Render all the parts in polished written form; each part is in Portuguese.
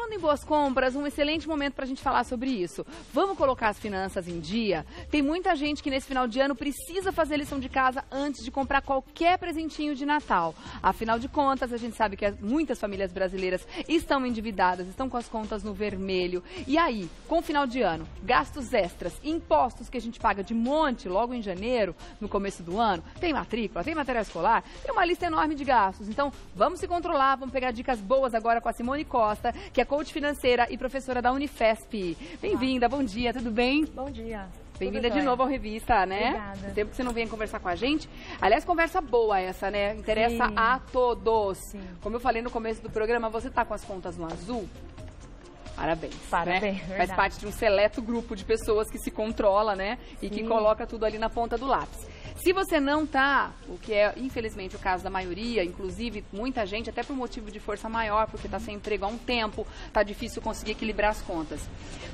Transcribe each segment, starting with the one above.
Falando em boas compras, um excelente momento para a gente falar sobre isso. Vamos colocar as finanças em dia? Tem muita gente que nesse final de ano precisa fazer lição de casa antes de comprar qualquer presentinho de Natal. Afinal de contas, a gente sabe que muitas famílias brasileiras estão endividadas, estão com as contas no vermelho. E aí, com o final de ano, gastos extras, impostos que a gente paga de monte logo em janeiro, no começo do ano, tem matrícula, tem material escolar, tem uma lista enorme de gastos. Então, vamos se controlar, vamos pegar dicas boas agora com a Simone Costa, que é coach financeira e professora da Unifesp. Bem-vinda, bom dia, tudo bem? Bom dia. Bem-vinda de novo ao Revista, né? Obrigada. Tempo que você não vem conversar com a gente. Aliás, conversa boa essa, né? Interessa a todos. Sim. Como eu falei no começo do programa, você tá com as contas no azul? Parabéns. Parabéns, né? Faz parte de um seleto grupo de pessoas que se controla, né? E que coloca tudo ali na ponta do lápis. Se você não tá, o que é infelizmente o caso da maioria, inclusive muita gente, até por motivo de força maior, porque está sem emprego há um tempo, tá difícil conseguir equilibrar as contas.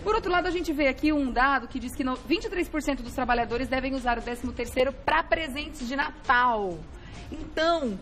Por outro lado, a gente vê aqui um dado que diz que 23% dos trabalhadores devem usar o 13º para presentes de Natal. Então,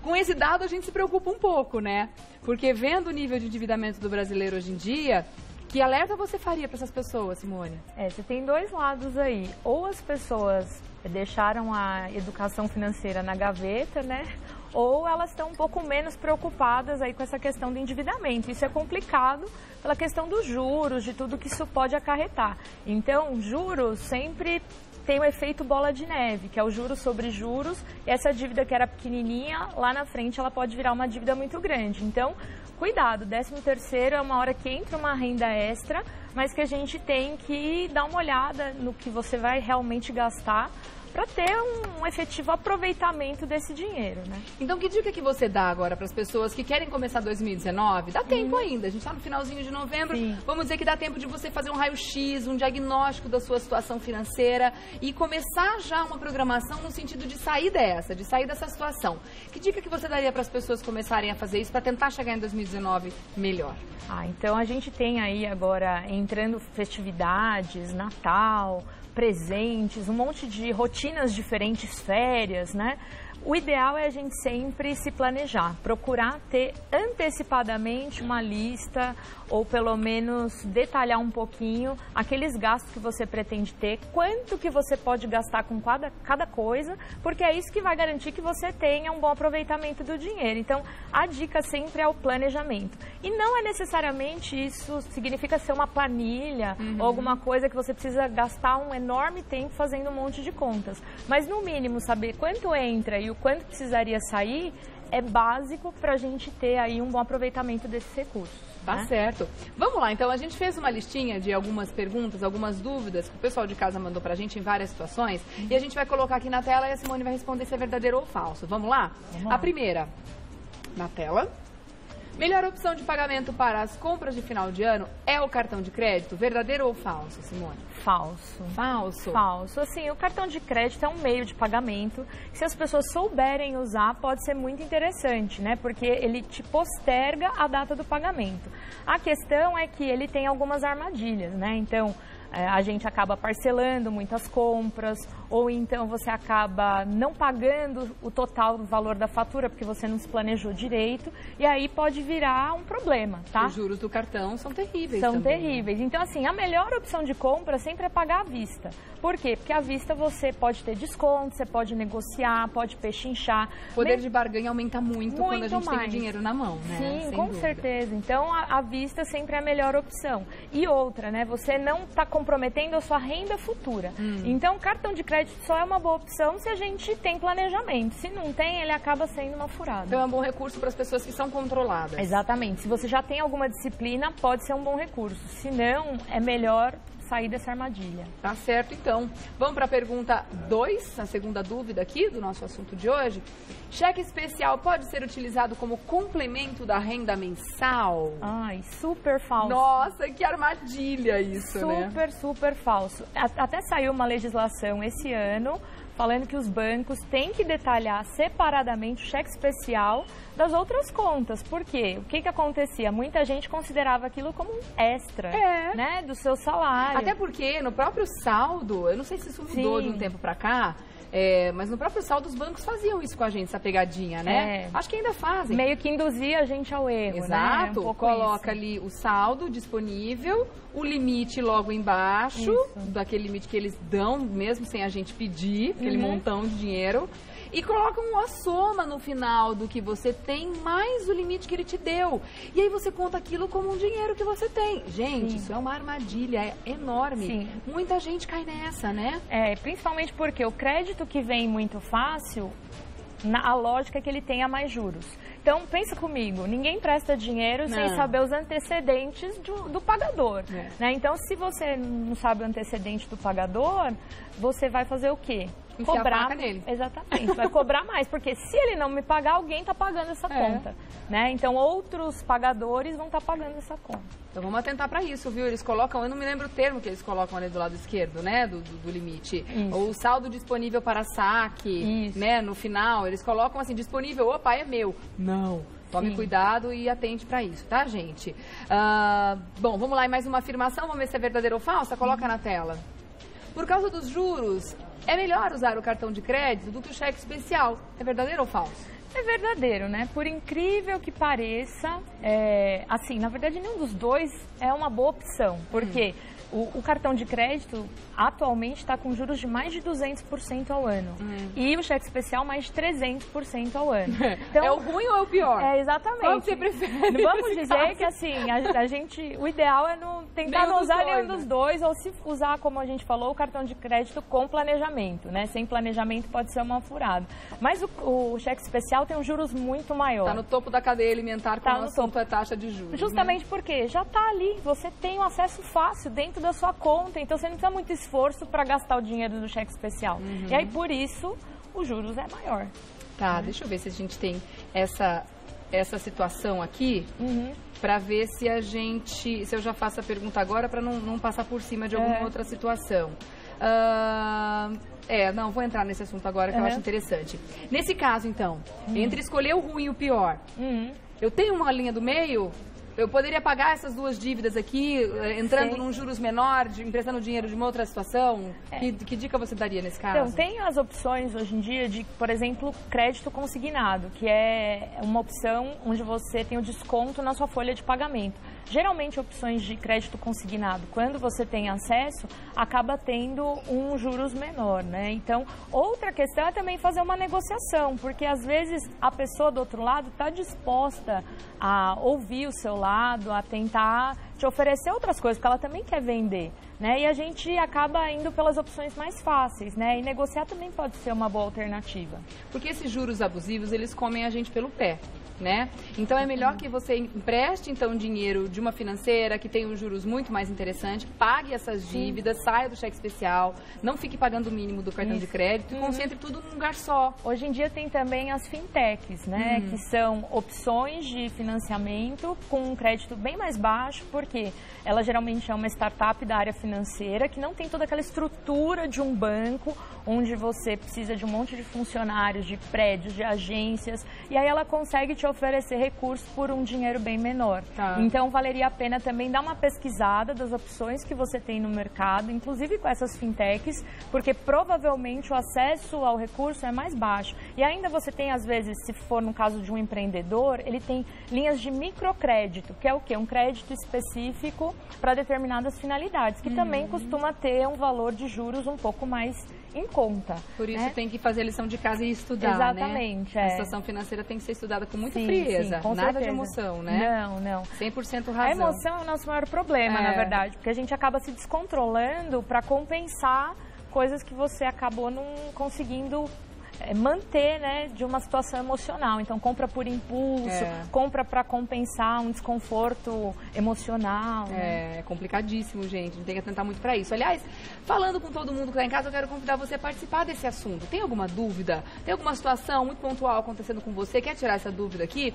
com esse dado a gente se preocupa um pouco, né? Porque vendo o nível de endividamento do brasileiro hoje em dia, que alerta você faria para essas pessoas, Simone? Você tem dois lados aí. Ou as pessoas deixaram a educação financeira na gaveta, né? Ou elas estão um pouco menos preocupadas aí com essa questão do endividamento. Isso é complicado pela questão dos juros, de tudo que isso pode acarretar. Então, juros sempre tem o efeito bola de neve, que é o juros sobre juros. E essa dívida que era pequenininha, lá na frente ela pode virar uma dívida muito grande. Então, cuidado, 13º é uma hora que entra uma renda extra, mas que a gente tem que dar uma olhada no que você vai realmente gastar para ter um efetivo aproveitamento desse dinheiro, né? Então, que dica que você dá agora para as pessoas que querem começar 2019? Dá tempo ainda, a gente está no finalzinho de novembro. Sim. Vamos dizer que dá tempo de você fazer um raio-x, um diagnóstico da sua situação financeira e começar já uma programação no sentido de sair dessa situação. Que dica que você daria para as pessoas começarem a fazer isso para tentar chegar em 2019 melhor? Então a gente tem aí agora entrando festividades, Natal, presentes, um monte de rotinas diferentes, férias, né? O ideal é a gente sempre se planejar, procurar ter antecipadamente uma lista ou pelo menos detalhar um pouquinho aqueles gastos que você pretende ter, quanto que você pode gastar com cada coisa, porque é isso que vai garantir que você tenha um bom aproveitamento do dinheiro. Então, a dica sempre é o planejamento. E não é necessariamente isso significa ser uma planilha ou alguma coisa que você precisa gastar um enorme tempo fazendo um monte de contas. Mas, no mínimo, saber quanto entra e o quanto precisaria sair é básico para a gente ter aí um bom aproveitamento desses recursos. Tá certo. Vamos lá, então a gente fez uma listinha de algumas perguntas, algumas dúvidas que o pessoal de casa mandou pra gente em várias situações e a gente vai colocar aqui na tela e a Simone vai responder se é verdadeiro ou falso. Vamos lá? Vamos lá. A primeira, na tela. Melhor opção de pagamento para as compras de final de ano é o cartão de crédito? Verdadeiro ou falso, Simone? Falso. Falso? Falso. Assim, o cartão de crédito é um meio de pagamento que, se as pessoas souberem usar, pode ser muito interessante, né? Porque ele te posterga a data do pagamento. A questão é que ele tem algumas armadilhas, né? Então, a gente acaba parcelando muitas compras, ou então você acaba não pagando o total do valor da fatura porque você não se planejou direito, e aí pode virar um problema, tá? Os juros do cartão são terríveis São também. terríveis. Então, assim, a melhor opção de compra sempre é pagar à vista. Por quê? Porque à vista você pode ter desconto, você pode negociar, pode pechinchar. O poder de barganha aumenta muito quando a gente tem o dinheiro na mão, né? Sim, sem com dúvida. certeza. Então, à vista sempre é a melhor opção. E outra, né? Você não está comprometendo a sua renda futura. Então, cartão de crédito só é uma boa opção se a gente tem planejamento. Se não tem, ele acaba sendo uma furada. Então é um bom recurso para as pessoas que são controladas. Exatamente. Se você já tem alguma disciplina, pode ser um bom recurso. Se não, é melhor sair dessa armadilha. Tá certo, então. Vamos para a pergunta 2, a segunda dúvida aqui do nosso assunto de hoje. Cheque especial pode ser utilizado como complemento da renda mensal? Ai, super falso. Nossa, que armadilha isso, né? Super falso. Até saiu uma legislação esse ano falando que os bancos têm que detalhar separadamente o cheque especial das outras contas. Por quê? O que acontecia? Muita gente considerava aquilo como um extra, né, do seu salário. Até porque no próprio saldo, eu não sei se isso mudou de um tempo para cá, Mas no próprio saldo os bancos faziam isso com a gente, essa pegadinha, né? Acho que ainda fazem. Meio que induzia a gente ao erro, Exato. né? Coloca ali o saldo disponível, o limite logo embaixo, daquele limite que eles dão, mesmo sem a gente pedir, aquele montão de dinheiro. E colocam uma soma no final do que você tem, mais o limite que ele te deu. E aí você conta aquilo como um dinheiro que você tem. Gente, isso é uma armadilha enorme. Sim. Muita gente cai nessa, né? Principalmente porque o crédito que vem muito fácil, a lógica é que ele tenha mais juros. Então, pensa comigo, ninguém presta dinheiro sem saber os antecedentes do pagador. Né? Então, se você não sabe o antecedente do pagador, você vai fazer o quê? Cobrar a faca nele. Exatamente, vai cobrar mais, porque se ele não me pagar, alguém está pagando essa conta. Né? Então, outros pagadores vão estar pagando essa conta. Então, vamos atentar para isso, viu? Eles colocam, eu não me lembro o termo que eles colocam ali do lado esquerdo, né? Do limite. Ou o saldo disponível para saque, né? No final, eles colocam assim, disponível, opa, é meu. Não. Tome cuidado e atente para isso, tá, gente? Bom, vamos lá, mais uma afirmação, vamos ver se é verdadeira ou falsa? Coloca na tela. Por causa dos juros, é melhor usar o cartão de crédito do que o cheque especial. É verdadeiro ou falso? É verdadeiro, né? Por incrível que pareça, assim, na verdade nenhum dos dois é uma boa opção, porque o cartão de crédito atualmente está com juros de mais de 200% ao ano e o cheque especial mais de 300% ao ano. Então, é o ruim ou é o pior? Exatamente. Qual que você prefere? Vamos dizer que assim, a gente, o ideal é não tentar não usar nenhum dos dois, ou se usar, como a gente falou, o cartão de crédito com planejamento, né? Sem planejamento pode ser uma furada. Mas o cheque especial tem um juros muito maior. Está no topo da cadeia alimentar quando o assunto é taxa de juros. Justamente porque já está ali, você tem um acesso fácil dentro da sua conta, então você não precisa muito esforço para gastar o dinheiro do cheque especial. E aí, por isso, os juros é maior. Tá, deixa eu ver se a gente tem essa situação aqui, para ver se eu já faço a pergunta agora, para não passar por cima de alguma outra situação. Não, vou entrar nesse assunto agora que eu acho interessante. Nesse caso, então, entre escolher o ruim e o pior, eu tenho uma linha do meio. Eu poderia pagar essas duas dívidas aqui, entrando num juros menor, emprestando dinheiro de uma outra situação? Que dica você daria nesse caso? Então, tem as opções hoje em dia de, por exemplo, crédito consignado, que é uma opção onde você tem o desconto na sua folha de pagamento. Geralmente, opções de crédito consignado, quando você tem acesso, acaba tendo um juros menor, né? Então, outra questão é também fazer uma negociação, porque às vezes a pessoa do outro lado está disposta a ouvir o seu lado, a tentar te oferecer outras coisas, porque ela também quer vender, né? E a gente acaba indo pelas opções mais fáceis, né? E negociar também pode ser uma boa alternativa. Porque esses juros abusivos, eles comem a gente pelo pé, né? Então é melhor que você empreste então dinheiro de uma financeira que tem juros muito mais interessantes, pague essas dívidas, saia do cheque especial, não fique pagando o mínimo do cartão de crédito e concentre tudo num lugar só. Hoje em dia tem também as fintechs, né? Que são opções de financiamento com um crédito bem mais baixo, porque ela geralmente é uma startup da área financeira que não tem toda aquela estrutura de um banco, onde você precisa de um monte de funcionários, de prédios, de agências, e aí ela consegue te oferecer recursos por um dinheiro bem menor. Então, valeria a pena também dar uma pesquisada das opções que você tem no mercado, inclusive com essas fintechs, porque provavelmente o acesso ao recurso é mais baixo. E ainda você tem, às vezes, se for no caso de um empreendedor, ele tem linhas de microcrédito, que é o quê? Um crédito específico para determinadas finalidades, que também costuma ter um valor de juros um pouco mais em conta. Por isso tem que fazer a lição de casa e estudar, Exatamente, né? A situação financeira tem que ser estudada com muita frieza, com nada certeza. De emoção, né? Não. 100% razão. A emoção é o nosso maior problema, na verdade, porque a gente acaba se descontrolando para compensar coisas que você acabou não conseguindo manter, né, de uma situação emocional. Então, compra por impulso, compra para compensar um desconforto emocional. É complicadíssimo, gente. A gente tem que atentar muito para isso. Aliás, falando com todo mundo que está em casa, eu quero convidar você a participar desse assunto. Tem alguma dúvida? Tem alguma situação muito pontual acontecendo com você? Quer tirar essa dúvida aqui?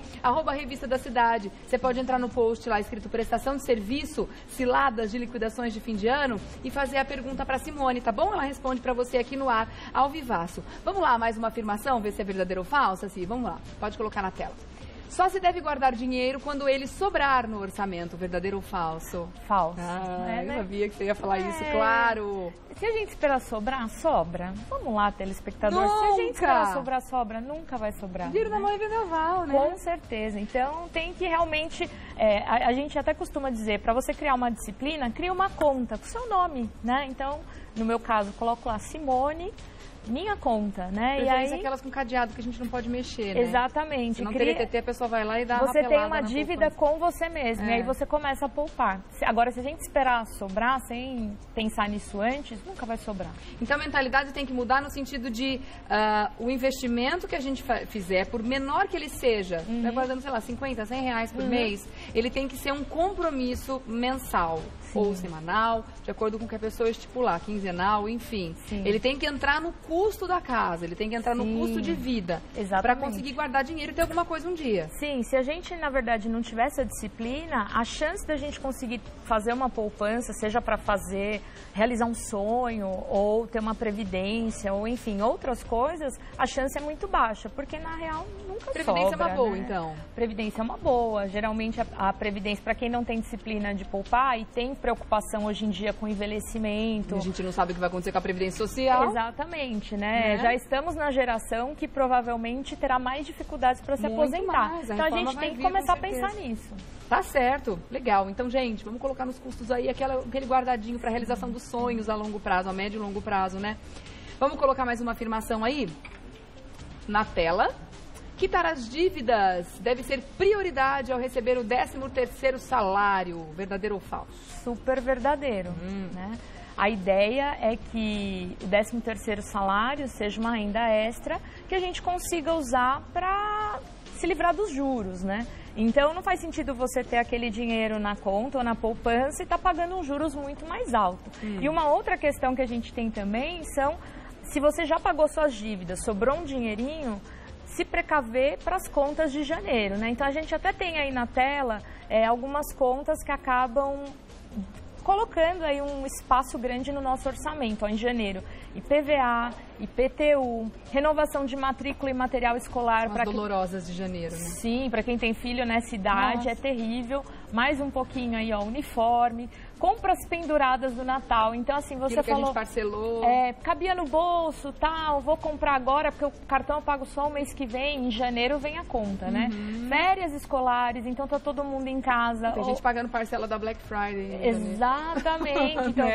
@Revista da Cidade. Você pode entrar no post lá escrito prestação de serviço, ciladas de liquidações de fim de ano e fazer a pergunta para Simone, tá bom? Ela responde para você aqui no ar, ao vivaço. Vamos lá, mais uma afirmação, ver se é verdadeira ou falsa, Sim? Vamos lá, pode colocar na tela. Só se deve guardar dinheiro quando ele sobrar no orçamento, verdadeiro ou falso? Falso. Eu sabia que você ia falar isso, claro. Se a gente esperar sobrar, sobra. Vamos lá, telespectador. Nunca. Se a gente esperar sobrar, sobra. Nunca vai sobrar. Dinheiro na mão é vendaval, né? Com certeza. Então, tem que realmente... a gente até costuma dizer, para você criar uma disciplina, cria uma conta com o seu nome, né? Então, no meu caso, coloco lá Simone... minha conta, né? E aí aquelas com cadeado que a gente não pode mexer, né? Exatamente. Se não TTT, a pessoa vai lá e dá uma Você tem uma dívida com você mesmo, e aí você começa a poupar. Agora, se a gente esperar sobrar, sem pensar nisso antes, nunca vai sobrar. Então, a mentalidade tem que mudar no sentido de o investimento que a gente fizer, por menor que ele seja, vai guardando, sei lá, 50, 100 reais por mês, ele tem que ser um compromisso mensal. Sim. Ou semanal, de acordo com o que a pessoa estipular, quinzenal, enfim. Sim. Ele tem que entrar no custo da casa, ele tem que entrar no custo de vida. Para conseguir guardar dinheiro e ter alguma coisa um dia. Sim, se a gente, na verdade, não tivesse a disciplina, a chance da gente conseguir fazer uma poupança, seja para realizar um sonho, ou ter uma previdência, ou enfim, outras coisas, a chance é muito baixa, porque na real nunca Previdência sobra, é uma boa, né? Então. Previdência é uma boa. Geralmente a previdência, para quem não tem disciplina de poupar e tem preocupação hoje em dia com envelhecimento. E a gente não sabe o que vai acontecer com a Previdência Social. Exatamente, né? Já estamos na geração que provavelmente terá mais dificuldades para se aposentar. Então a gente tem que começar a pensar nisso. Tá certo, legal. Então, gente, vamos colocar nos custos aí aquele guardadinho para realização dos sonhos a longo prazo, a médio e longo prazo, né? Vamos colocar mais uma afirmação aí na tela. Quitar as dívidas deve ser prioridade ao receber o 13º salário, verdadeiro ou falso? Super verdadeiro, né? A ideia é que o 13º salário seja uma renda extra que a gente consiga usar para se livrar dos juros, né? Então, não faz sentido você ter aquele dinheiro na conta ou na poupança e estar pagando uns juros muito mais altos. E uma outra questão que a gente tem também são, se você já pagou suas dívidas, sobrou um dinheirinho, se precaver para as contas de janeiro, né? Então, a gente até tem aí na tela algumas contas que acabam colocando aí um espaço grande no nosso orçamento, ó, em janeiro. IPVA, IPTU, renovação de matrícula e material escolar. As dolorosas de janeiro, né? Sim, para quem tem filho nessa idade é terrível. Mais um pouquinho aí, ó, uniforme. Compras penduradas do Natal. Então, assim, você falou... que a gente parcelou. Cabia no bolso, tal, vou comprar agora, porque o cartão eu pago só o mês que vem, em janeiro vem a conta, né? Férias escolares, então tá todo mundo em casa. Tem gente pagando parcela da Black Friday. Exatamente. Então,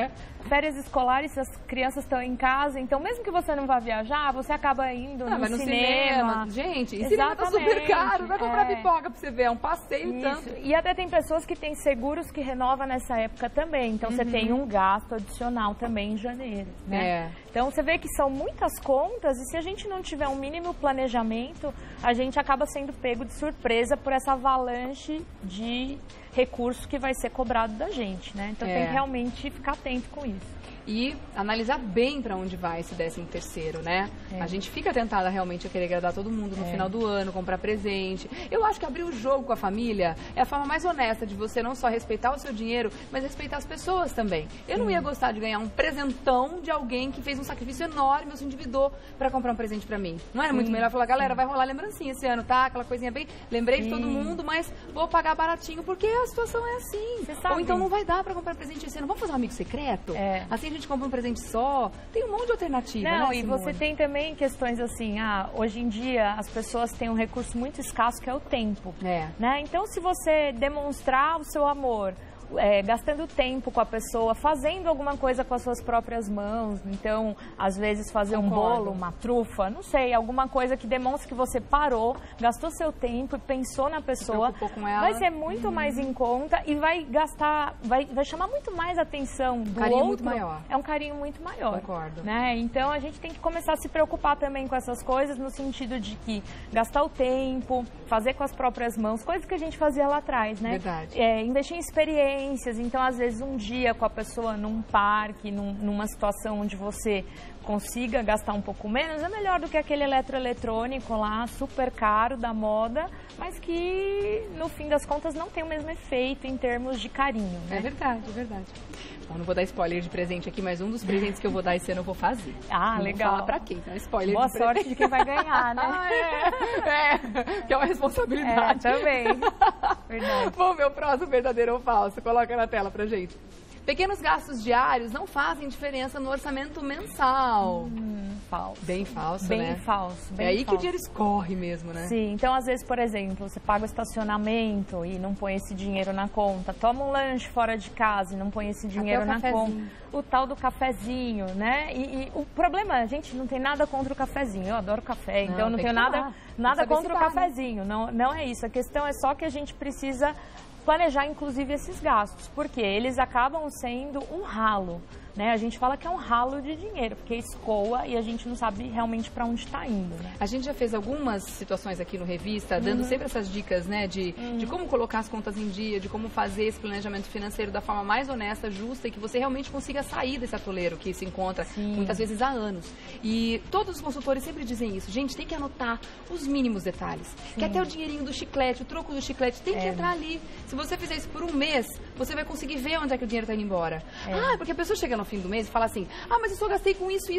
férias escolares, as crianças estão em casa, então mesmo que você não vá viajar, você acaba indo no cinema. Gente, e cinema tá super caro, vai comprar pipoca pra você ver, é um passeio tanto. E até tem pessoas que têm seguros que renovam nessa época também, então você tem um gasto adicional também em janeiro, né? Então você vê que são muitas contas e se a gente não tiver um mínimo planejamento, a gente acaba sendo pego de surpresa por essa avalanche de recursos que vai ser cobrado da gente, né? Então tem que realmente ficar atento com isso. E analisar bem para onde vai esse 13º, né? A gente fica tentada realmente a querer agradar todo mundo no final do ano, comprar presente. Eu acho que abrir o jogo com a família é a forma mais honesta de você não só respeitar o seu dinheiro, mas respeitar as pessoas também. Eu não ia gostar de ganhar um presentão de alguém que fez um sacrifício enorme ou se endividou para comprar um presente para mim. Não era muito melhor falar, galera, vai rolar lembrancinha esse ano, tá? Aquela coisinha bem... Lembrei de todo mundo, mas vou pagar baratinho porque a situação é assim. Ou então não vai dar para comprar presente esse ano. Vamos fazer um amigo secreto? Assim a gente compra um presente só. Tem um monte de alternativa, não, né, e você tem também questões assim, hoje em dia as pessoas têm um recurso muito escasso que é o tempo. Né? Então, se você demonstrar o seu amor, gastando tempo com a pessoa, fazendo alguma coisa com as suas próprias mãos, então, às vezes fazer um bolo, uma trufa, não sei, alguma coisa que demonstre que você parou, gastou seu tempo e pensou na pessoa, com ela. Vai ser muito mais em conta e vai gastar, vai chamar muito mais atenção do carinho outro. Muito maior. É um carinho muito maior. Concordo. Né? Então, a gente tem que começar a se preocupar também com essas coisas, no sentido de que gastar o tempo, fazer com as próprias mãos, coisas que a gente fazia lá atrás, né? Verdade. Investir em experiência, experiências. Então, às vezes, um dia com a pessoa num parque, numa situação onde você consiga gastar um pouco menos, é melhor do que aquele eletroeletrônico lá, super caro, da moda, mas que, no fim das contas, não tem o mesmo efeito em termos de carinho, né? É verdade, é verdade. Bom, não vou dar spoiler de presente aqui, mas um dos presentes que eu vou dar esse ano eu vou fazer. Ah, não legal. Vou falar pra quem, então spoiler Boa de presente. sorte de quem vai ganhar, né? Que é uma responsabilidade. Também. Verdade. Bom, meu próximo verdadeiro ou falso, coloca na tela pra gente. Pequenos gastos diários não fazem diferença no orçamento mensal. Falso. Bem falso, bem né? Falso, bem é aí falso. que o dinheiro escorre mesmo, né? Sim, então às vezes, por exemplo, você paga o estacionamento e não põe esse dinheiro na conta, toma um lanche fora de casa e não põe esse dinheiro na conta, o tal do cafezinho, né? E o problema, a gente não tem nada contra o cafezinho, eu adoro café, então eu não tenho nada contra o cafezinho, não é isso, a questão é só que a gente precisa planejar, inclusive, esses gastos, porque eles acabam sendo um ralo, né? A gente fala que é um ralo de dinheiro, porque escoa e a gente não sabe realmente para onde está indo, né? A gente já fez algumas situações aqui no Revista, dando sempre essas dicas, né, de como colocar as contas em dia, de como fazer esse planejamento financeiro da forma mais honesta, justa e que você realmente consiga sair desse atoleiro que se encontra muitas vezes há anos. E todos os consultores sempre dizem isso. Gente, tem que anotar os mínimos detalhes. Que até o dinheirinho do chiclete, o troco do chiclete, tem que entrar ali. Se você fizer isso por um mês, você vai conseguir ver onde é que o dinheiro está indo embora. Porque a pessoa chega no fim do mês e fala assim, mas eu só gastei com isso.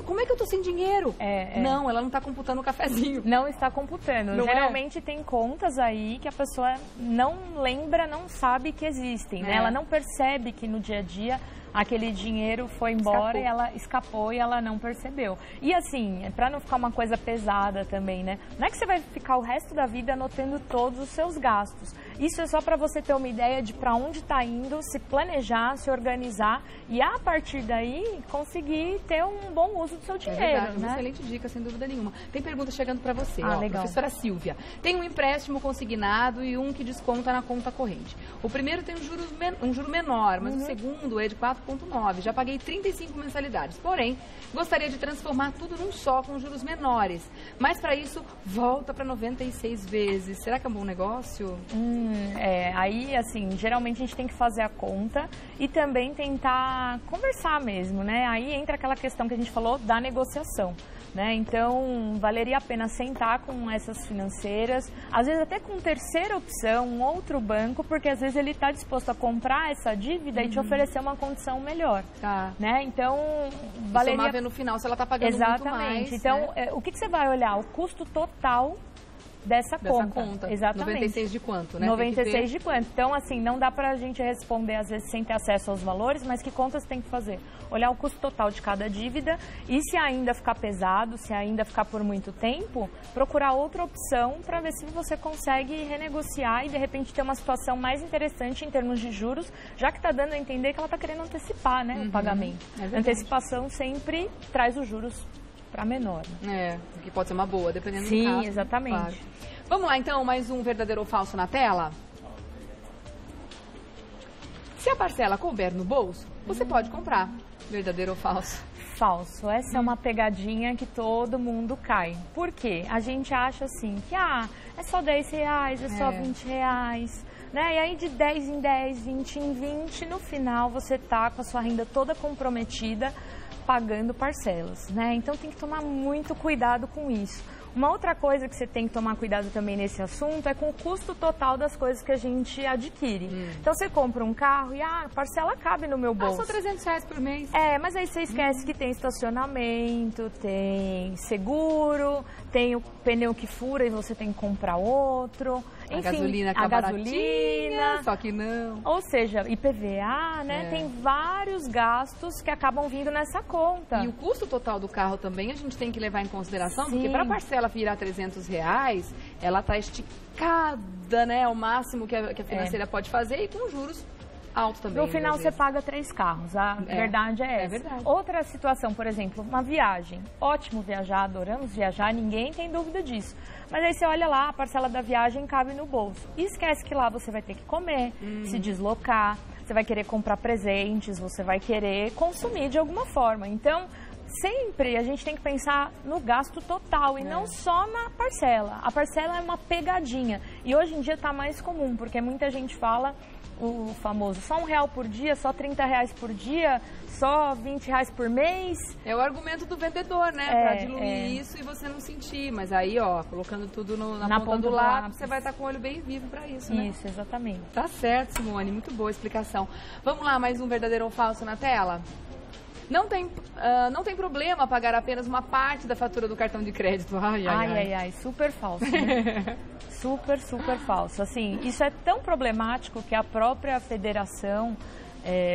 Como é que eu tô sem dinheiro? Não, ela não está computando o cafezinho. Não está computando. Não Geralmente tem contas aí que a pessoa não lembra, não sabe que existem, né? Ela não percebe que no dia a dia aquele dinheiro foi embora e ela escapou e ela não percebeu. E assim, para não ficar uma coisa pesada também, né? Não é que você vai ficar o resto da vida anotando todos os seus gastos. Isso é só para você ter uma ideia de para onde está indo, se planejar, se organizar e a partir daí conseguir ter um bom uso do seu dinheiro. É verdade, né? Uma excelente dica, sem dúvida nenhuma. Tem pergunta chegando para você, legal. Professora Silvia. Tem um empréstimo consignado e um que desconta na conta corrente. O primeiro tem um juro menor, mas o segundo é de 4,9. Já paguei 35 mensalidades. Porém, gostaria de transformar tudo num só com juros menores. Mas para isso, volta para 96 vezes. Será que é um bom negócio? Aí, assim, geralmente a gente tem que fazer a conta e também tentar conversar mesmo, né? Aí entra aquela questão que a gente falou da negociação, né? Então, valeria a pena sentar com essas financeiras, às vezes até com terceira opção, um outro banco, porque às vezes ele está disposto a comprar essa dívida e te oferecer uma condição melhor, né? Então, valeria... Somar ver no final se ela está pagando muito mais. Então, o que você vai olhar? O custo total dessa conta. Exatamente. 96 de quanto, né? 96 de quanto. Então, assim, não dá pra gente responder, às vezes, sem ter acesso aos valores, mas que contas tem que fazer? Olhar o custo total de cada dívida e se ainda ficar pesado, se ainda ficar por muito tempo, procurar outra opção para ver se você consegue renegociar e, de repente, ter uma situação mais interessante em termos de juros, já que está dando a entender que ela está querendo antecipar, né, o pagamento. Antecipação sempre traz os juros para menor. Que pode ser uma boa, dependendo do caso. Sim, exatamente. Claro. Vamos lá, então, mais um verdadeiro ou falso na tela? Se a parcela couber no bolso, você pode comprar. Verdadeiro ou falso? Falso. Essa é uma pegadinha que todo mundo cai. Por quê? A gente acha assim que é só R$10, é só R$20. Né? E aí de 10 em 10, 20 em 20, no final você tá com a sua renda toda comprometida, pagando parcelas, né? Então tem que tomar muito cuidado com isso. Uma outra coisa que você tem que tomar cuidado também nesse assunto é com o custo total das coisas que a gente adquire. Então você compra um carro e a parcela cabe no meu bolso. Só R$300 por mês. Mas aí você esquece que tem estacionamento, tem seguro, tem o pneu que fura e você tem que comprar outro. Enfim, a gasolina que a gasolina, só que não. Ou seja, IPVA, né? Tem vários gastos que acabam vindo nessa conta. E o custo total do carro também a gente tem que levar em consideração, porque para a parcela virar R$300, ela está esticada, né? Ao máximo que a financeira pode fazer e com juros altos também. No final você paga 3 carros, a verdade é essa. É verdade. Outra situação, por exemplo, uma viagem. Ótimo viajar, adoramos viajar, ninguém tem dúvida disso. Mas aí você olha lá, a parcela da viagem cabe no bolso. E esquece que lá você vai ter que comer, se deslocar, você vai querer comprar presentes, você vai querer consumir de alguma forma. Então, sempre a gente tem que pensar no gasto total e não só na parcela. A parcela é uma pegadinha. E hoje em dia está mais comum, porque muita gente fala o famoso só R$1 por dia, só R$30 por dia, só R$20 por mês. É o argumento do vendedor, né? Pra diluir isso e você não sentir. Mas aí, ó, colocando tudo na ponta do lápis, você vai estar com o olho bem vivo pra isso, né? Isso, exatamente. Tá certo, Simone. Muito boa a explicação. Vamos lá, mais um verdadeiro ou falso na tela? Não tem problema pagar apenas uma parte da fatura do cartão de crédito. Ai, super falso, né? Super falso. Assim, isso é tão problemático que a própria federação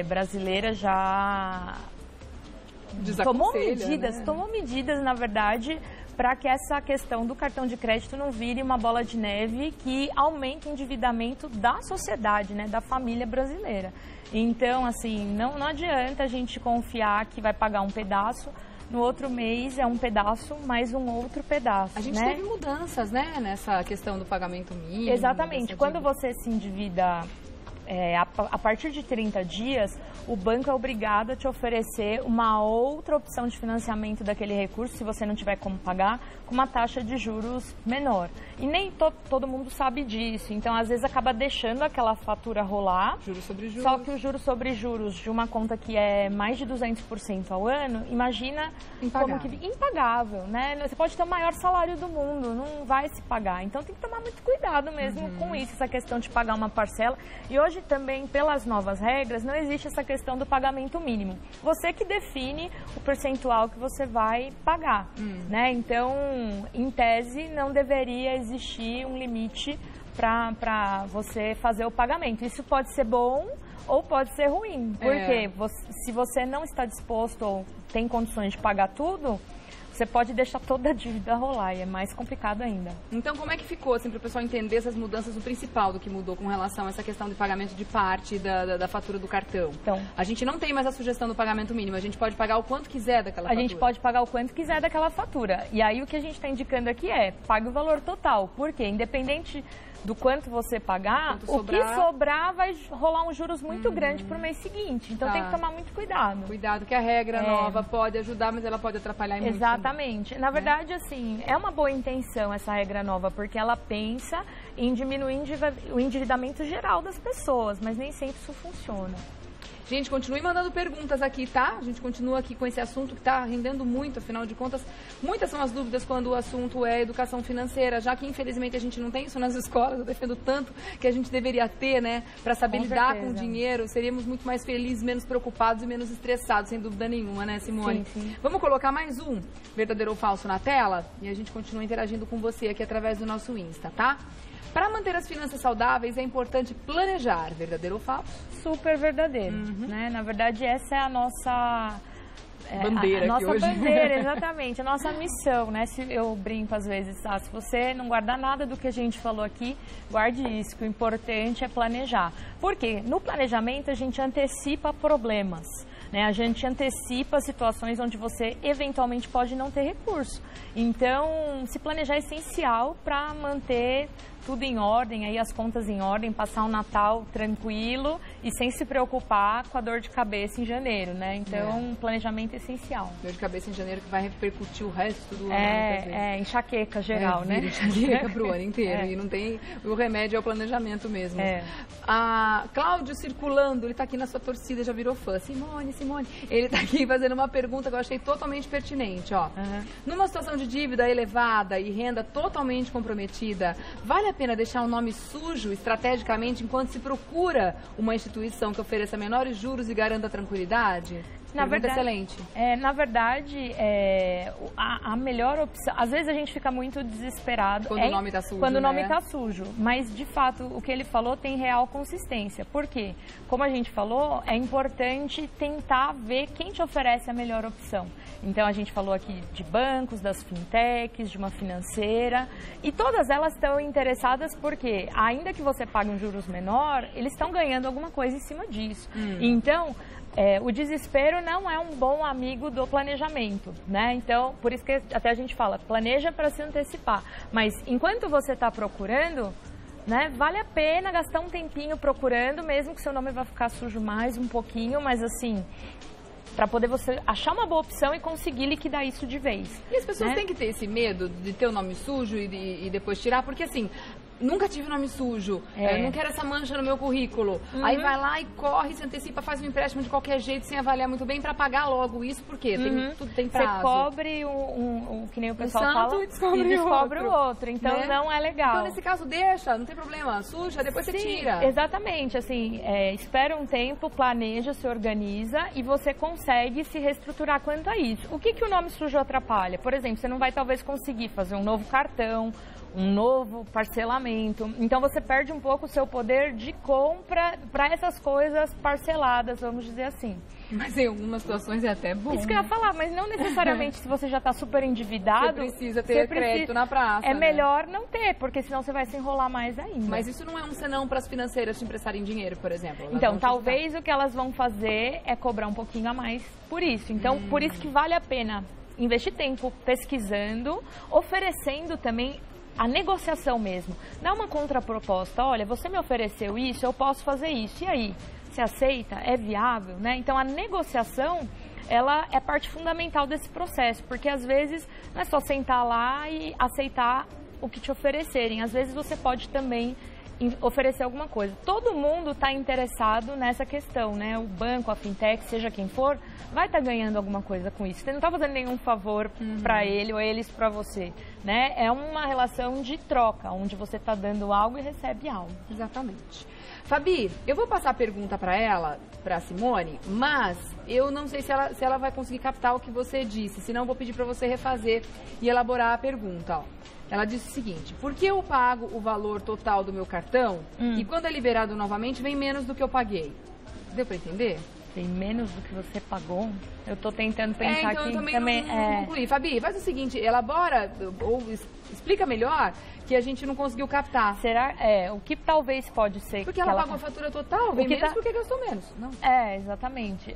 brasileira já tomou medidas, na verdade, para que essa questão do cartão de crédito não vire uma bola de neve que aumente o endividamento da sociedade, né, da família brasileira. Então, assim, não adianta a gente confiar que vai pagar um pedaço, no outro mês é um pedaço mais um outro pedaço. A gente teve mudanças, né, nessa questão do pagamento mínimo. Exatamente. Quando você se endivida a partir de 30 dias, o banco é obrigado a te oferecer uma outra opção de financiamento daquele recurso, se você não tiver como pagar, com uma taxa de juros menor. E nem todo mundo sabe disso, então às vezes acaba deixando aquela fatura rolar. Juros sobre juros. Só que o juros sobre juros de uma conta que é mais de 200% ao ano, imagina como que impagável, né? Você pode ter o maior salário do mundo, não vai se pagar. Então tem que tomar muito cuidado mesmo com isso, essa questão de pagar uma parcela. E hoje também, pelas novas regras, não existe essa questão do pagamento mínimo. Você que define o percentual que você vai pagar, né? Então, em tese, não deveria existir um limite para você fazer o pagamento. Isso pode ser bom ou pode ser ruim, porque se você não está disposto ou tem condições de pagar tudo, você pode deixar toda a dívida rolar e é mais complicado ainda. Então, como é que ficou, assim, para o pessoal entender essas mudanças, o principal do que mudou com relação a essa questão de pagamento de parte da fatura do cartão? Então, a gente não tem mais a sugestão do pagamento mínimo, a gente pode pagar o quanto quiser daquela fatura. A gente pode pagar o quanto quiser daquela fatura. E aí o que a gente está indicando aqui é, pague o valor total. Por quê? Independente do quanto você pagar, o que sobrar vai rolar um juros muito grande para o mês seguinte. Então tem que tomar muito cuidado. Cuidado que a regra nova pode ajudar, mas ela pode atrapalhar muito. Exatamente. Na verdade, assim, é uma boa intenção essa regra nova, porque ela pensa em diminuir o endividamento geral das pessoas, mas nem sempre isso funciona. Gente, continue mandando perguntas aqui, tá? A gente continua aqui com esse assunto que está rendendo muito, afinal de contas, muitas são as dúvidas quando o assunto é educação financeira, já que infelizmente a gente não tem isso nas escolas, eu defendo tanto que a gente deveria ter, né? Para saber lidar com o dinheiro, seríamos muito mais felizes, menos preocupados e menos estressados, sem dúvida nenhuma, né, Simone? Sim. Vamos colocar mais um verdadeiro ou falso na tela? E a gente continua interagindo com você aqui através do nosso Insta, tá? Para manter as finanças saudáveis, é importante planejar. Verdadeiro ou falso? Super verdadeiro, né? Na verdade, essa é a nossa bandeira, a nossa aqui hoje. bandeira, exatamente, a nossa missão, né? Se eu brinco às vezes, se você não guardar nada do que a gente falou aqui, guarde isso, que o importante é planejar. Por quê? No planejamento a gente antecipa problemas, né? A gente antecipa situações onde você eventualmente pode não ter recurso. Então, se planejar é essencial para manter tudo em ordem, aí as contas em ordem, passar um Natal tranquilo e sem se preocupar com a dor de cabeça em janeiro, né? Então, planejamento é essencial. Dor de cabeça em janeiro que vai repercutir o resto do ano. Enxaqueca geral, né? Enxaqueca pro ano inteiro. E não tem... O remédio é o planejamento mesmo. A Cláudio circulando, ele tá aqui na sua torcida, já virou fã. Simone. Ele tá aqui fazendo uma pergunta que eu achei totalmente pertinente, ó. Numa situação de dívida elevada e renda totalmente comprometida, vale a pena deixar um nome sujo estrategicamente enquanto se procura uma instituição que ofereça menores juros e garanta tranquilidade? Na verdade, excelente. Na verdade, a melhor opção... Às vezes a gente fica muito desesperado... Quando o nome está sujo, Quando o nome está sujo. Mas, de fato, o que ele falou tem real consistência. Por quê? Como a gente falou, é importante tentar ver quem te oferece a melhor opção. Então, a gente falou aqui de bancos, das fintechs, de uma financeira. E todas elas estão interessadas porque, ainda que você pague um juros menor, eles estão ganhando alguma coisa em cima disso. Então... o desespero não é um bom amigo do planejamento, né? Então, por isso que até a gente fala, planeja para se antecipar. Mas enquanto você está procurando, né, vale a pena gastar um tempinho procurando, mesmo que seu nome vai ficar sujo mais um pouquinho, mas assim... para poder você achar uma boa opção e conseguir liquidar isso de vez. E as pessoas têm que ter esse medo de ter o nome sujo e depois tirar, porque assim... nunca tive nome sujo, eu não quero essa mancha no meu currículo. Aí vai lá e corre, se antecipa, faz um empréstimo de qualquer jeito, sem avaliar muito bem, para pagar logo isso, porque tudo tem prazo. Você cobre que nem o pessoal fala, e descobre o outro. Então, né? Não é legal. Então, nesse caso, deixa, não tem problema, suja, depois você tira. Exatamente, assim, espera um tempo, planeja, se organiza e você consegue se reestruturar quanto a isso. O que o nome sujo atrapalha? Por exemplo, você não vai talvez conseguir fazer um novo cartão, um novo parcelamento. Então, você perde um pouco o seu poder de compra para essas coisas parceladas, vamos dizer assim. Mas em algumas situações é até bom. Isso que eu ia falar, mas não necessariamente se você já está super endividado. Você precisa ter crédito na praça. É melhor não ter, porque senão você vai se enrolar mais ainda. Mas isso não é um senão para as financeiras te emprestarem dinheiro, por exemplo? Então, talvez o que elas vão fazer é cobrar um pouquinho a mais por isso. Então, por isso que vale a pena investir tempo pesquisando, oferecendo também a negociação mesmo. Dá uma contraproposta, olha, você me ofereceu isso, eu posso fazer isso. E aí? Se aceita? É viável, né? Então, a negociação, ela é parte fundamental desse processo, porque às vezes não é só sentar lá e aceitar o que te oferecerem. Às vezes você pode também oferecer alguma coisa. Todo mundo está interessado nessa questão, né? O banco, a fintech, seja quem for, vai estar ganhando alguma coisa com isso. Você não está fazendo nenhum favor para ele ou eles para você, né? É uma relação de troca, onde você está dando algo e recebe algo. Exatamente. Fabi, eu vou passar a pergunta para ela, para a Simone, mas eu não sei se ela vai conseguir captar o que você disse, senão eu vou pedir para você refazer e elaborar a pergunta, ó. Ela disse o seguinte: por que eu pago o valor total do meu cartão e quando é liberado novamente vem menos do que eu paguei? Deu para entender? Vem menos do que você pagou? Eu tô tentando pensar então aqui. Eu também não concluí. Fabi, faz o seguinte, elabora ou explica melhor que a gente não conseguiu captar. Será? O que talvez pode ser... Porque ela pagou a fatura total, vem menos porque gastou menos. Não. Exatamente.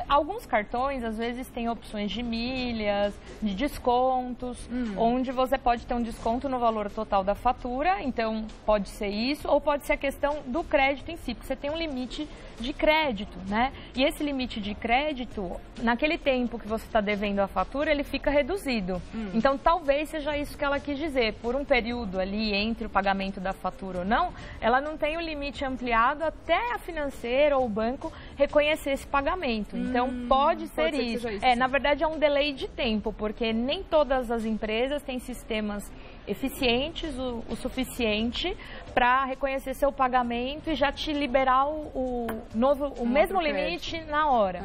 Alguns cartões, às vezes, têm opções de milhas, de descontos, onde você pode ter um desconto no valor total da fatura, então pode ser isso, ou pode ser a questão do crédito em si, porque você tem um limite de crédito, né? E esse limite de crédito, naquele tempo que você está devendo a fatura, ele fica reduzido. Então, talvez seja isso que ela quis dizer. Por um período ali entre o pagamento da fatura ou não, ela não tem o limite ampliado até a financeira ou o banco reconhecer esse pagamento. Então, pode ser isso. Na verdade, é um delay de tempo, porque nem todas as empresas têm sistemas eficientes o suficiente para reconhecer seu pagamento e já te liberar o mesmo limite na hora,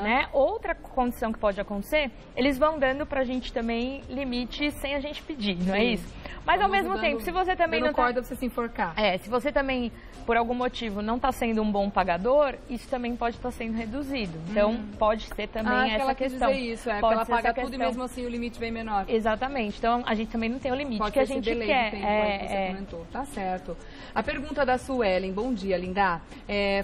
né? Outra condição que pode acontecer, eles vão dando pra gente também limite sem a gente pedir, não é isso? Mas ao mesmo tempo, se você também não corda pra você se enforcar. Se você também, por algum motivo, não está sendo um bom pagador, isso também pode estar sendo reduzido. Então, pode ser também essa questão. Quis dizer isso, porque ela paga tudo e mesmo assim o limite vem menor. Exatamente. Então, a gente também não tem o limite pode que a gente quer. Você comentou. Tá certo. A pergunta da Suelen. Bom dia, Linda.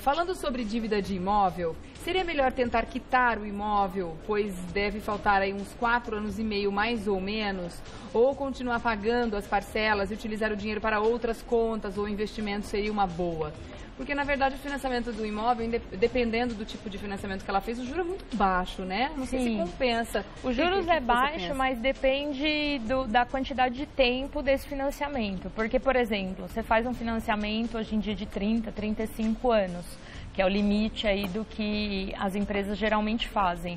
Falando sobre dívida de imóvel, seria melhor tentar quitar o imóvel, pois deve faltar aí uns 4 anos e meio, mais ou menos, ou continuar pagando as parcelas e utilizar o dinheiro para outras contas ou investimentos seria uma boa? Porque, na verdade, o financiamento do imóvel, dependendo do tipo de financiamento que ela fez, o juro é muito baixo, né? Não sei se compensa. O juros é baixo, mas depende da quantidade de tempo desse financiamento. Porque, por exemplo, você faz um financiamento hoje em dia de 30, 35 anos, que é o limite aí do que as empresas geralmente fazem.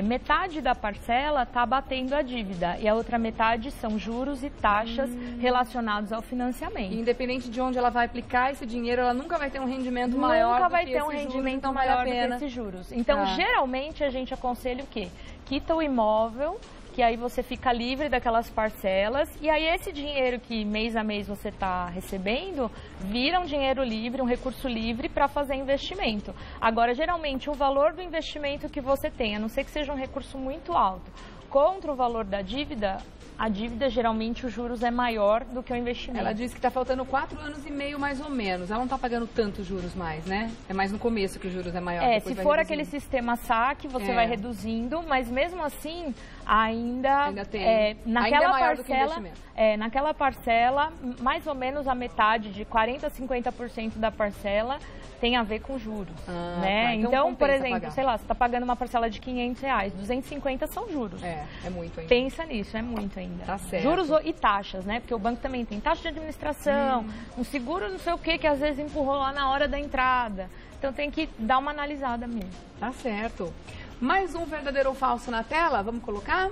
Metade da parcela está batendo a dívida e a outra metade são juros e taxas relacionados ao financiamento. E independente de onde ela vai aplicar esse dinheiro, ela nunca vai ter um rendimento maior do que esses juros. Nunca vai ter um rendimento maior do que esses juros. Então, geralmente, a gente aconselha o quê? Quita o imóvel, que aí você fica livre daquelas parcelas, e aí esse dinheiro que mês a mês você está recebendo, vira um dinheiro livre, um recurso livre para fazer investimento. Agora, geralmente, o valor do investimento que você tem, a não ser que seja um recurso muito alto, contra o valor da dívida, a dívida, geralmente, os juros é maior do que o investimento. Ela disse que está faltando 4 anos e meio, mais ou menos. Ela não está pagando tantos juros mais, né? É mais no começo que os juros é maior. Se for aquele sistema saque, você vai reduzindo, mas mesmo assim, ainda tem. Naquela ainda é maior parcela, do que investimento. Naquela parcela, mais ou menos a metade, de 40% a 50% da parcela tem a ver com juros, né? Tá. Então, por exemplo, pagar. sei lá, você está pagando uma parcela de R$500, 250 são juros. É muito ainda. Pensa nisso, é muito ainda. Tá certo. Juros e taxas, né? Porque o banco também tem taxa de administração, um seguro não sei o que às vezes empurrou lá na hora da entrada. Então tem que dar uma analisada mesmo. Tá certo. Mais um verdadeiro ou falso na tela, vamos colocar?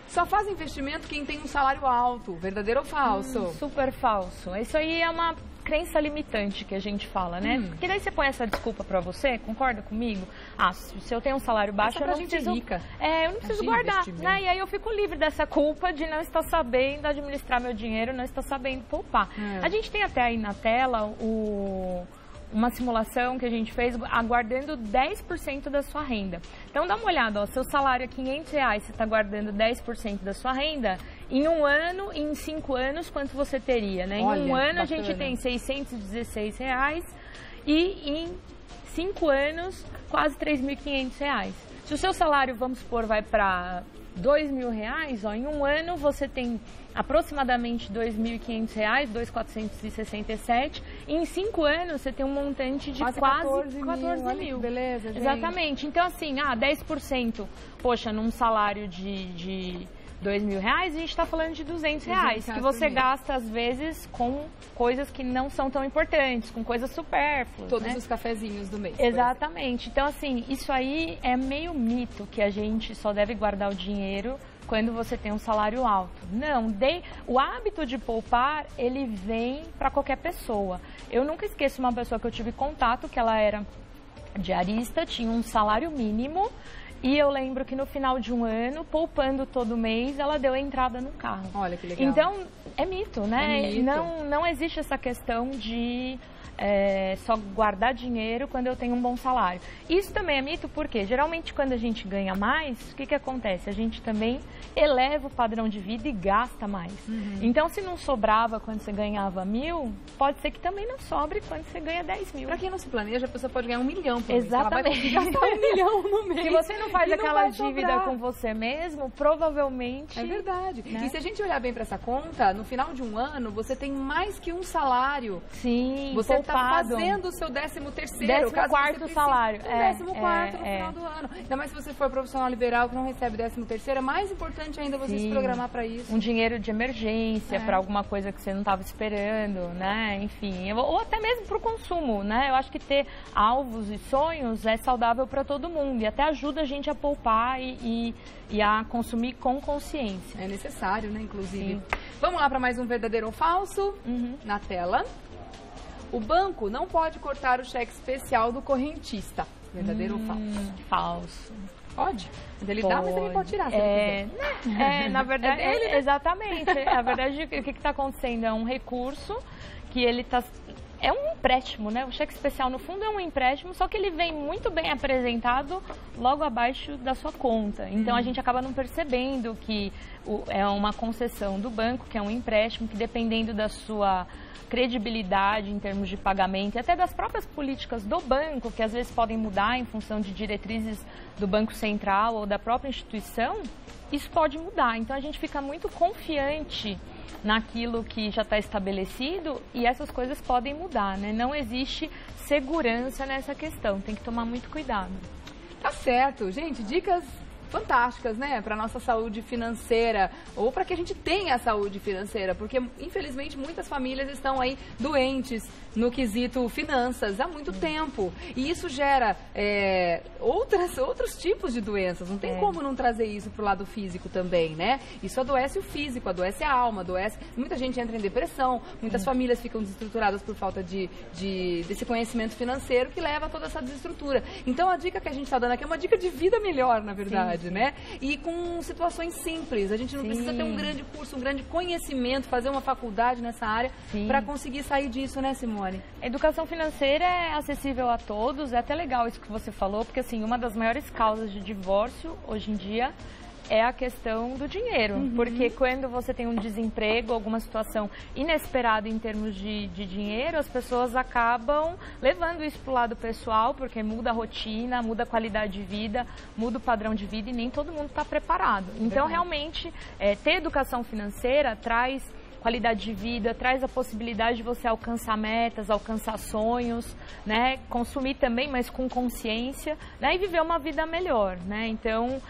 Só faz investimento quem tem um salário alto, verdadeiro ou falso? Super falso. Isso aí é uma crença limitante que a gente fala, né? Porque daí você põe essa desculpa pra você, concorda comigo? Se eu tenho um salário baixo, eu não preciso... rica. Eu não preciso guardar, né? E aí eu fico livre dessa culpa de não estar sabendo administrar meu dinheiro, não estar sabendo poupar. A gente tem até aí na tela uma simulação que a gente fez aguardando 10% da sua renda. Então dá uma olhada, seu salário é R$500, você está guardando 10% da sua renda, em um ano, em 5 anos, quanto você teria, né? Olha, em um ano bacana. a gente tem R$616 e em 5 anos, quase R$3.500. Se o seu salário, vamos supor, vai para R$2.000, em um ano você tem aproximadamente R$2.500, R$2.467, e em 5 anos você tem um montante de quase 14 mil. Beleza, gente. Exatamente. Então, assim, 10%, poxa, num salário de R$2.000, a gente está falando de R$200, que você gasta, às vezes, com coisas que não são tão importantes, com coisas supérfluas. Todos os cafezinhos do mês. Exatamente. Então, assim, isso aí é meio mito, que a gente só deve guardar o dinheiro quando você tem um salário alto. Não, o hábito de poupar, ele vem para qualquer pessoa. Eu nunca esqueço uma pessoa que eu tive contato, que ela era diarista, tinha um salário mínimo, e eu lembro que no final de um ano, poupando todo mês, ela deu a entrada no carro. Olha que legal. Então, é mito, né? É mito. Não existe essa questão de só guardar dinheiro quando eu tenho um bom salário. Isso também é mito porque, geralmente, quando a gente ganha mais, o que acontece? A gente também eleva o padrão de vida e gasta mais. Então, se não sobrava quando você ganhava 1.000, pode ser que também não sobre quando você ganha 10 mil. Pra quem não se planeja, a pessoa pode ganhar 1 milhão por mês. Exatamente. Ela vai gastar 1 milhão no mês. Se você não faz aquela dívida com você mesmo, provavelmente... É verdade. Né? E se a gente olhar bem para essa conta, no final de um ano, você tem mais que um salário. Sim, você está fazendo o seu 13º, 14º salário. 14º no final do ano. Ainda mais se você for profissional liberal que não recebe 13º, é mais importante ainda você se programar para isso. Um dinheiro de emergência, para alguma coisa que você não estava esperando, né? Enfim, ou até mesmo para o consumo, né? Eu acho que ter alvos e sonhos é saudável para todo mundo e até ajuda a gente a poupar e a consumir com consciência. É necessário, né, inclusive. Sim. Vamos lá para mais um verdadeiro ou falso na tela. O banco não pode cortar o cheque especial do correntista. Verdadeiro ou falso? Falso. Pode. Mas ele dá, mas ele pode tirar se ele quiser. Na verdade, é dele, né? Exatamente. Na verdade, o que está acontecendo? É um recurso que ele está... É um empréstimo, né? O cheque especial, no fundo, é um empréstimo, só que ele vem muito bem apresentado logo abaixo da sua conta. Então, a gente acaba não percebendo que é uma concessão do banco, que é um empréstimo, que dependendo da sua credibilidade em termos de pagamento e até das próprias políticas do banco, que às vezes podem mudar em função de diretrizes do Banco Central ou da própria instituição, isso pode mudar. Então, a gente fica muito confiante naquilo que já está estabelecido e essas coisas podem mudar, né? Não existe segurança nessa questão, tem que tomar muito cuidado. Tá certo, gente, dicas fantásticas, né, para nossa saúde financeira ou para que a gente tenha a saúde financeira, porque infelizmente muitas famílias estão aí doentes no quesito finanças há muito tempo e isso gera outros tipos de doenças, não tem como não trazer isso pro lado físico também, né? Isso adoece o físico, adoece a alma, muita gente entra em depressão, muitas famílias ficam desestruturadas por falta desse conhecimento financeiro que leva a toda essa desestrutura. Então a dica que a gente está dando aqui é uma dica de vida melhor, na verdade. Né? E com situações simples. A gente não precisa ter um grande curso, um grande conhecimento, fazer uma faculdade nessa área para conseguir sair disso, né, Simone? A educação financeira é acessível a todos, é até legal isso que você falou, porque assim, uma das maiores causas de divórcio hoje em dia é a questão do dinheiro. Porque quando você tem um desemprego, alguma situação inesperada em termos de dinheiro, as pessoas acabam levando isso para o lado pessoal, porque muda a rotina, muda a qualidade de vida, muda o padrão de vida e nem todo mundo está preparado. Então, realmente, ter educação financeira traz qualidade de vida, traz a possibilidade de você alcançar metas, alcançar sonhos, né? Consumir também, mas com consciência, né? E viver uma vida melhor, né? Então,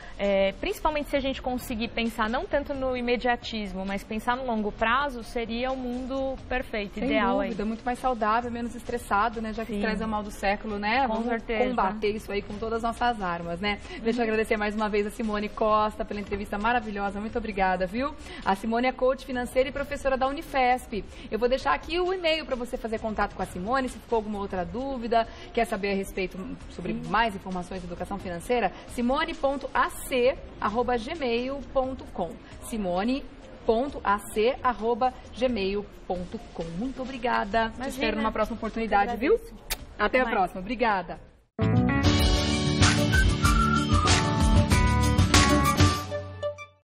principalmente se a gente conseguir pensar não tanto no imediatismo, mas pensar no longo prazo, seria o mundo perfeito, sem ideal. Sem dúvida, muito mais saudável, menos estressado, né? Já que traz o mal do século, né? Com certeza. Combater isso aí com todas as nossas armas, né? Deixa eu agradecer mais uma vez a Simone Costa pela entrevista maravilhosa, muito obrigada, viu? A Simone é coach financeira e professora da Unifesp. Eu vou deixar aqui o e-mail para você fazer contato com a Simone, se ficou alguma outra dúvida, quer saber a respeito sobre mais informações de educação financeira, simone.ac@gmail.com. simone.ac@gmail.com. Muito obrigada. Te espero numa próxima oportunidade, viu? Até a próxima. Obrigada.